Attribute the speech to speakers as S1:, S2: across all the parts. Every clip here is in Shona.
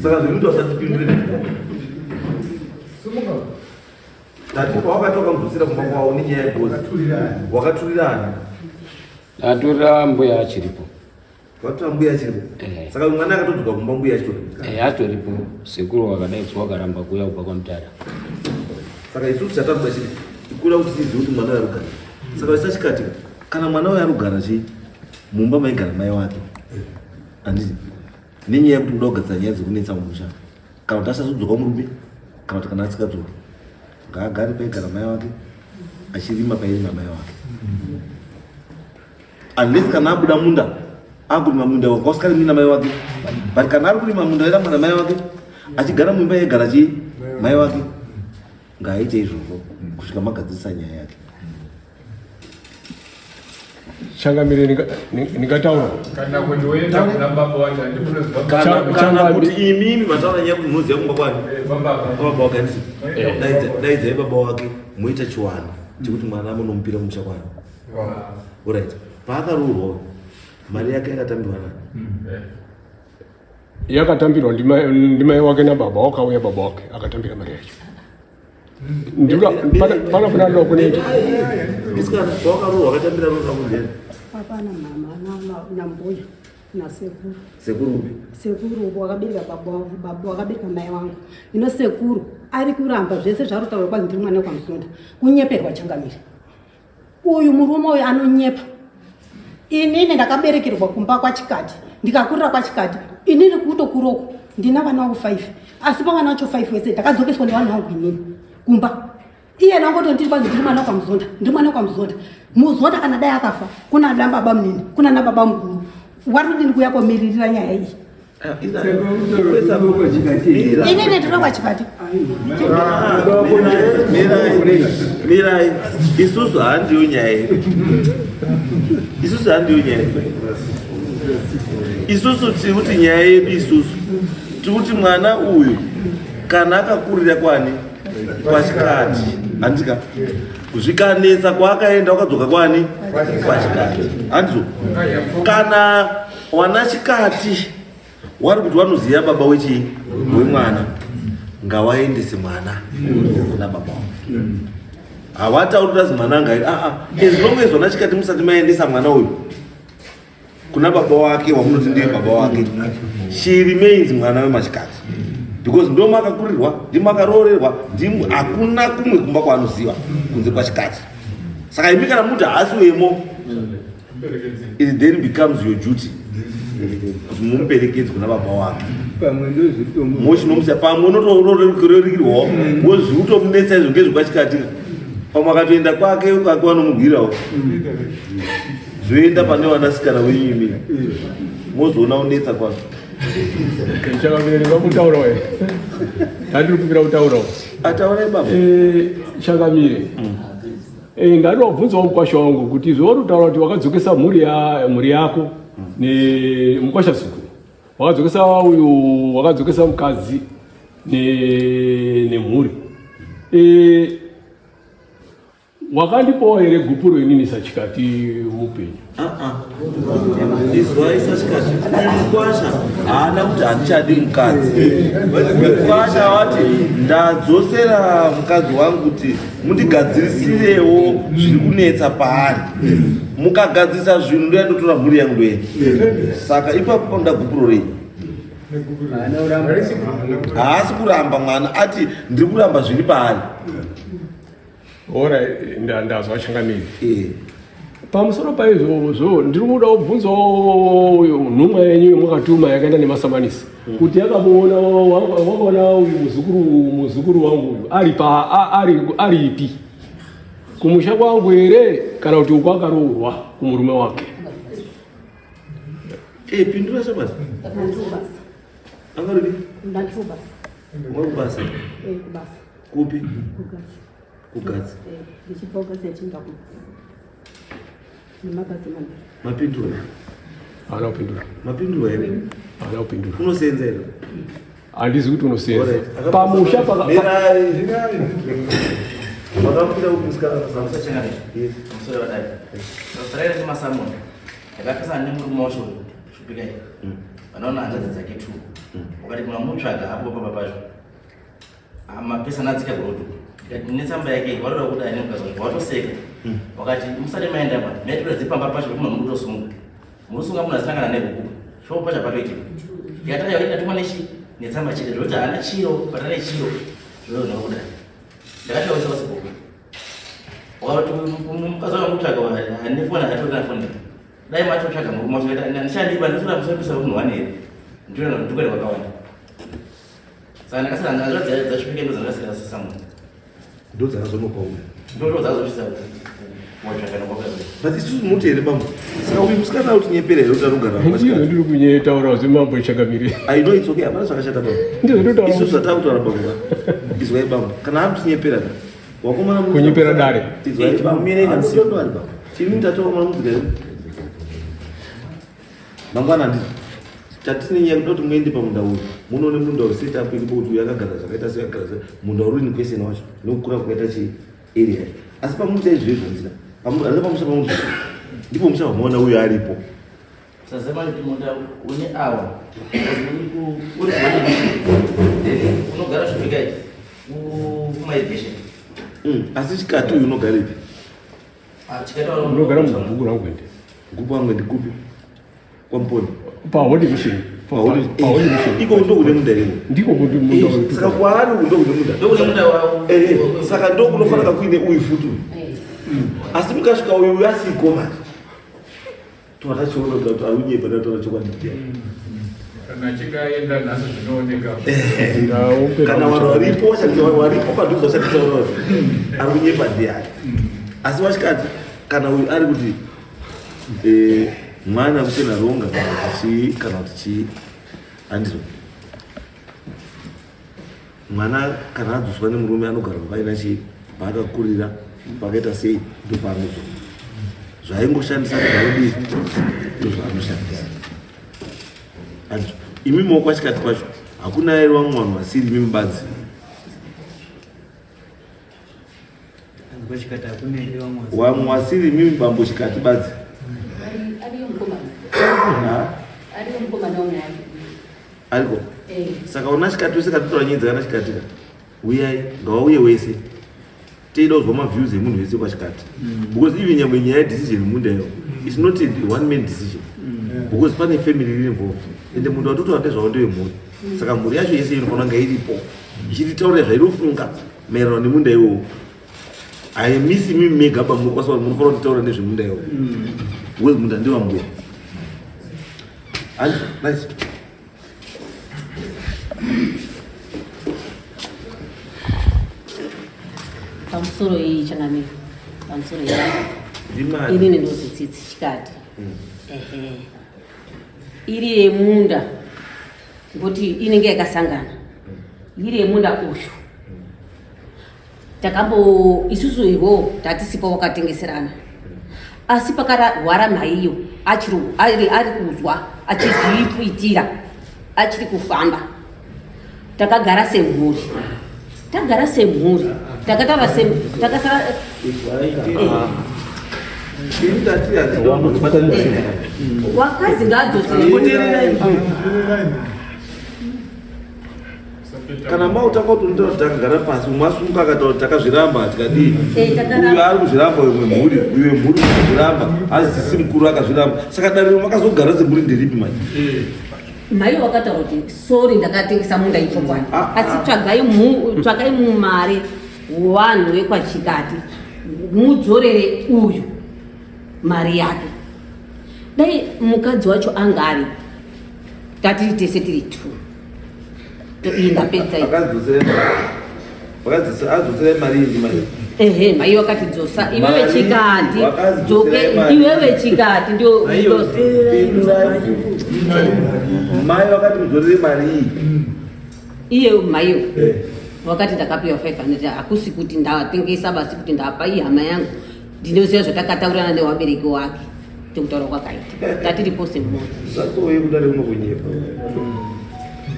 S1: saka zvinhu wasatipindure tati wakatoka mubvusira kumba kwavo nenyaya yebhozi wakaturirana
S2: atura mbuya achiripo
S1: watora mbuya achiripo saka mwana akatodzoka kumba mbuya achitoripo
S2: atoripo sekuru wakadaidzwa wakaramba kuuya kubva kwamutara
S1: saka isusu chatakuda chiri ikuda kuti tizive kuti mwana arugara saka isachikati kana mwana uyo arugara chi mumba maigara mai wake handiti nenyaya yekuti uda kugadzira nyaya dzekunetsa mumusha kana kuti asazodzoka murume kana kuti kana asikadzoki ngaagare paigara mai wake achirima pairima mai wake unless kana abuda munda akurima munda wakausikarimina mai wake but kana ari kurima munda airamana mai wake achigara mumba yaigara chi mai wake ngaaite izvozvo kusvika magadzirisa nyaya yake
S3: Changamire nikataura
S4: kana kuti woenda kuna baba wacho
S1: kana kuti imimi mataura nyaya kuti munoziva kumba kwani baba wake ndisi daidzai baba wake muita chiwano chekuti mwana munomupira kumusha kwani right paakarurwa mari yake yakatambirwa nani
S3: yakatambirwa ndimai wake nababa wakauya baba wake akatambira mari yacho pana kunalwa kuneita
S1: isikana wakarurwa wakatambira rura kundeni
S5: hapana mama na mbuya na sekuru sekuru wakabereka baba wakabereka mai wangu ino sekuru ari kuramba zvese zvaro taura kwazi ndiri mwana kwamusonda kunyeperwa Changamire uyu murume uyu anonyepa inini ndakaberekerwa kumba kwachikati ndikakurira kwachikati inini kutokuroko ndina vana vangu 5 asi pavana vacho 5 wese ndakadzokeswa nevanhu vangu inini kumba iye nangotondiri kwazi ndiri mwana kwamuzonda ndiri mwana kwamuzonda muzonda kana dai akafa kuna na baba munini kuna na baba mukuru warudini kuya komiririra nyaya iyi inini ndiro kwachikati
S1: mirai isusu handiyo nyaya yedu isusu tiri kuti nyaya yedu isusu tiri kuti mwana uyu kana akakurira kwani kwachikati handika zvikanetsa kwaakaenda wakadzoka kwani kwachikati handizo kana wanachikati wari kuti wanoziva baba wemwana ngawaendese mwana kuna baba wake havatauri razi mwana angairi as long as wanachikati musati maendesa mwana uyu kuna baba wake wamunoti ndiye baba wake she remains mwana wemachikati because ndo makakurirwa ndimakaroorerwa hakuna kumwe kumba kwaanoziva kunze kwachikati saka imi kana muti haasi wemo it then becomes your duty kuti mumuperekedzi kuna baba wake mochinomusa pamwe unotororikirwawo wozviutomunetsa izvo ngezvekwachikati pamwe akatoenda kwake ukake wanomugwirawo zvoenda pane wanasikana wenyimi mozoona unetsa kwazvo
S3: Changamire ndingamutaura we ndandiri kupira kutaurawo
S1: ataurai baba
S3: Changamire ndanoda kubvunzawo mukwasha wangu kuti zvauri kutaura kuti wakadzokesa mhuri yako nemukwasha zukuru wakadzokesa uyu wakadzokesa mukadzi nemhuri wakandipawo here gupuro inini sachikati mupenyu
S1: izwa isachikati mukwasha haana kuti handichadi mukadzi mukwasha wati ndadzosera mukadzi wangu kuti mundigadzirisirewo zviri kunetsa paari mukagadzirisa zvinhu ndoyandotora mhuri yangu ndoenda saka ipapo panoda gupuro rei haasi kuramba mwana ati ndiri kuramba zviri paari
S3: ora ndazwa Changamire pamusoro paizvozvo ndiri kuda kubvunzawo nhumwa yenyu yomwakatuma yakaenda nemasamanisi kuti yakaona uyu muzukuru wangu uyu ari ipi kumusha kwangu here kana kuti uko akaroorwa kumurume wake
S1: pindura sabasa angarudi kubasa kupi kugadzi mapindura
S3: haana kupindura
S1: mapindura here
S3: haana kupindura
S1: unosenza here
S3: handizi kuti unosenza pamusha
S1: wakamupinda kumusikana
S6: Australia ni masamon. Yakakasa ni murume washo. Shupikai. vanoona hanzvadzi dzake 2 wakati munamutsvaga hapo baba pacho mapesa nadzika kurodo ndikati netsamba yake watoda kuti aine mukazi wake watoseka wakati musati maenda pa maitira dzipamba pacho kuti munhu mutosunga munosunga munhu asangana nehuku showo pacha patoitika yataya ita tuma netsamba chete zvoti hana chiro patane chiro zviro zvinokuda ndakataurisa wasiboko wakati mukazi wanamutsvaga hanefona atotana foni dai matotsvaga murume wacho kaita ndishandiba ndisura musapisa munhu wanere ndiona ndikore wakawanda saka ndakasara ndanzva dzasvike ndo dzandasira sasamu
S1: ndo dzakazonopa ume
S6: ndo dzazovisa watsvaga nokwakazi
S1: but isusu muti here bambo saka uyu musikana kuti nyepera here kuti anogara
S3: ndiyo ndiri kunyetaura zvemambo Chakamire.
S1: aino it's okay hapana zvakashata bambo isusu zvatava kutaura bambo izwai bambo kana amuti nyepera wakomana
S3: kunyepera dare
S1: izwai bambo ari bambo chini ndatokomana mudzika mangwana ndii tatine kuti muende pamunda uyu munoone munda uri setup iripo kuti yakagara zvakaita seyagara munda uri in question wacho nokukura kwakaita chiarea asi pamuita izvezvo nzira handina pamusha pamuti ndipo musha vamaona uyu aripo
S6: sazema kuti munda une awa unogara zvivikaiti kumairrigation
S1: asi chikati uyu unogara ipi
S3: unogara mubhuku rangu ende
S1: gupu wangu ndikupi kwamponi
S3: paholy mission
S1: iko ndokune munda ino
S3: ndiko kuti munda
S1: saka kwaari ndokune munda saka ndokunofanira kuine uyu futu asi mukasvika uyu asiko manje toatachiona kuti aunyepa ndatoona chokwadi
S4: kana chikaenda nhasi zvinooneka
S1: kana vanhu varipo waripo padhuza vachatotaura kuti ari kunyepa ndiani asi wachikati kana uyu ari kuti mwana kuchena ronga kana kuti chii handizvo mwana kana adzoswa nemurume anogara paina chii paakakurira pakaita sei ndopaanozo zvaingoshandisa kudaudii ndozvaanoshandisa handizvo imi maoko achikati kwacho hakuna ere vamwe vanhu vasiri imi mubadzi wamwe wasiri mimi bambo chikati badzi ariko saka una chikati wese katotora nyedza kana chikatika uyai ngawauye wese teida kuzwa maviews emunhu wese kwachikati because even nyangwe nyaya yedecision munda iyo it's not a one man decision because pane family iri involved ende munhu watotora ndezvavo ndewemhuri saka mhuri yacho yese inofanira kunge iripo ichiritaurira zvainofunga maererano nemunda iwowo haimisi mimi mega pamunokwanisa kuti munofanira kutaura nezvemunda iwowo because munda ndewambuya nice.
S7: Pamusoro hii Changamire, pamusoro hii ini ndozitsitsi chikati iri yemunda ngoti inenge yakasangana iri yemunda uyu takambo isusu iwo tatisipo wakatengeserana asi pakarwara mhaiyo ari kuzwa achizviitira achiri kufamba takagara semhuri takataura takasara wakazi ngadzose
S1: kana mautanga kuti unotaura kuti takagara pasi mwasunga akataura kuti takazviramba tikadii uyu ari kuzviramba uyu mhuri uyu mhuri kuzviramba azisi mukuru akazviramba saka dariro makazogara semhuri nderipi manje
S7: mhai wakataura kuti sori ndakatengesa munda ichokwadi asi tsvagai mumari vanhu vekwachikati mudzorere uyu mari yake dai mukadzi wacho anga ari tatiri tese tiri 2 ndapedza
S1: adzosere mari indi mai
S7: ehe mai wakati dzosa iwewe chikati dzoke iwewe chikati ndio
S1: mai wakati mudzorere mari
S7: iye maiyo wakati ndakapiwa 500 hakusi kuti ndatengesa basi kuti ndapa iyi hama yangu ndinoziva zvatakataurana newabereki wake tikutaura kwakaita tatiripo semhuri
S1: sasowe kudare unokunyepa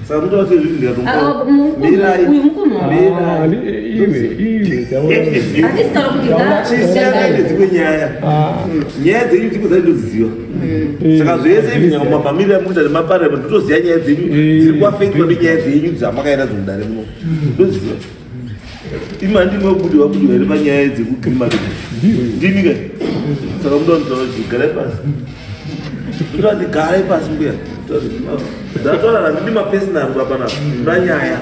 S1: Saka mtu wati ndika
S7: uyu mkuno
S3: iwe
S7: atisitara kuti
S1: chisiyana nedzimwe nyaya. Nyaya dzenyu dzimwe dzaindoziziva. Saka zvese ivi nyama mafamili amuita nemaparliament totoziva nyaya dzenyu dziri kuafektwa nenyaya dzenyu dzamakaenda dzomudare muno. Ndoziva. Imandinobudiwa here panyaya dzekuklimatic. Ndini kai. Saka mtu anotaura kuti garai pasi. Totati garai pasi mbuya. Ndataura handidi mapesina angu apana. Ndanyaya.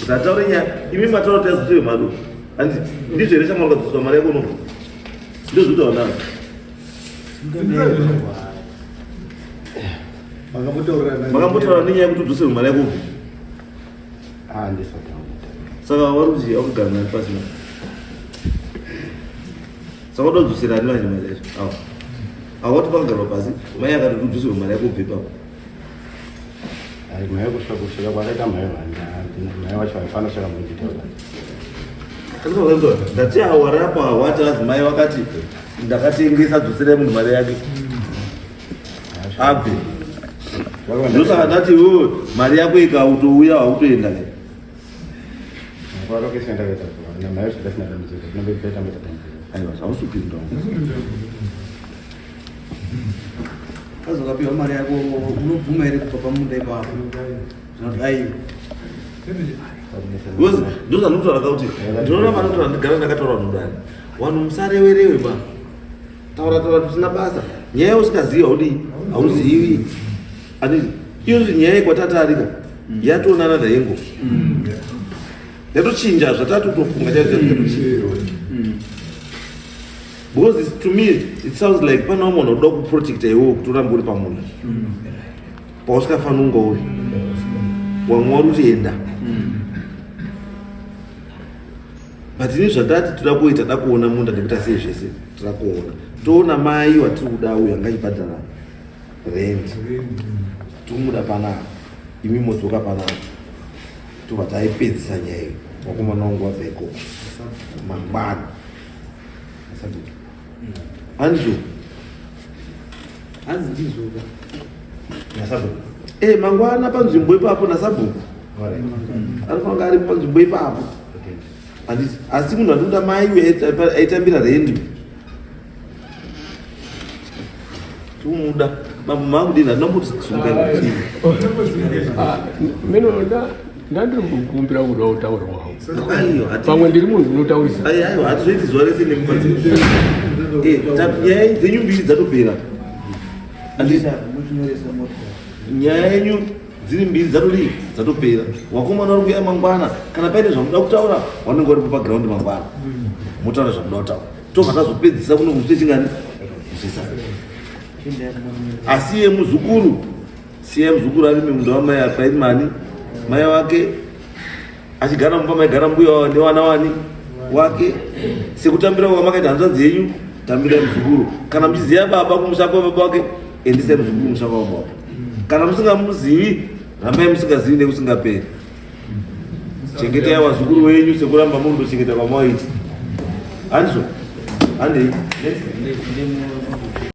S1: Ndataura nyaya. Imi mataura kuti azotowe mado. Andi ndizvo here chamangadzoswa mari yako nopo. Ndozvotaura navo. Makambotaura nenyaya yekuti udzoserwe mari yako. Saka vari kuti akugara nani pasi na. Saka udodzosera ani vanje mari yacho. Awa. Awati pakugarwa pasi, mai akati udzoserwe mari yako ubve ipapo.
S8: Mai kusvika kwakaita mai vacho vaifana saka munditaura.
S1: Ndati awara apo hawati azi mai vakati ndakatengesa dzoserai munhu mari yake. Abve. Ndosaka ndati iwewe mari yako ikautouya hautoenda kai. Aiwa, hausupinda.
S9: Kazokapiwa mari yako unobvuma here kubva pamunda ipapo. Zvinoti aiwa.
S1: Ndozvandinotaura kuti ndinoona manotaura ndigara ndakataura nodani. Vanhu musareverewe ba. Taura tusina basa. Nyaya usikazivi haudii, hauzivi. Ani iyo nyaya yekwatatarika yatoonana nayengo. Yatochinja zvatatofunga chaizvo. Because to me it sounds like pana umuntu unoda kuprotecta iwewe kuti urambe uri pamunhu. Pausingafanira kunge uri. Wamwe wari uchienda. But ini zvandati toda kuita toda kuona munda ndikuita sei zvese toda kuona. Toona mai watiri kuda uyu angachibhadhara rent. Tumuda panapa. Imi modzoka panapa. Tobva taipedzisa nyaya iyi. Wakomana wangu wabveko. Mangwana. Handizvo.
S9: Hanzi ndizoka.
S1: Nasabhuku. Mangwana panzvimbo ipapo nasabhuku. Anofanira ari panzvimbo ipapo. Asi munhu anoda mai aitambira rendi. Tumuda. Baba mangu ndina ndinomusunga.
S3: Meno ndandiri kukumbira kuti wautaura wawo. Pamwe ndiri munhu unotaurisa.
S1: Aiwa, hatizoiti zuva rese nemukadzi. Nyaya dzenyu mbiri dzatopera. Nyaya yenyu dziri mbiri dzatopera. Wakomana uri kuuya mangwana. Kana paine zvamuda kutaura, wanenge uripo paground mangwana. Motaura zvamuda kutaura. Tobva tazopedzisa kuno kusechingani? Kusesa. Asi yemuzukuru. Siya muzukuru ari mumunda wamai apaini mani. Mai wake achigara mumba maigara mbuya nevana wani wake. Sekutambira kwamakaita hanzvadzi yenyu, tambirai muzukuru. Kana muchiziva baba kumusaka wababa wake, endesai muzukuru kumusaka wababa wake. Kana musingamuzivi, rambai musingazivi nekusingaperi. Chengetai wazukuru wenyu sekuramba mundochengeta kwamawaita. Handizvo? Handei?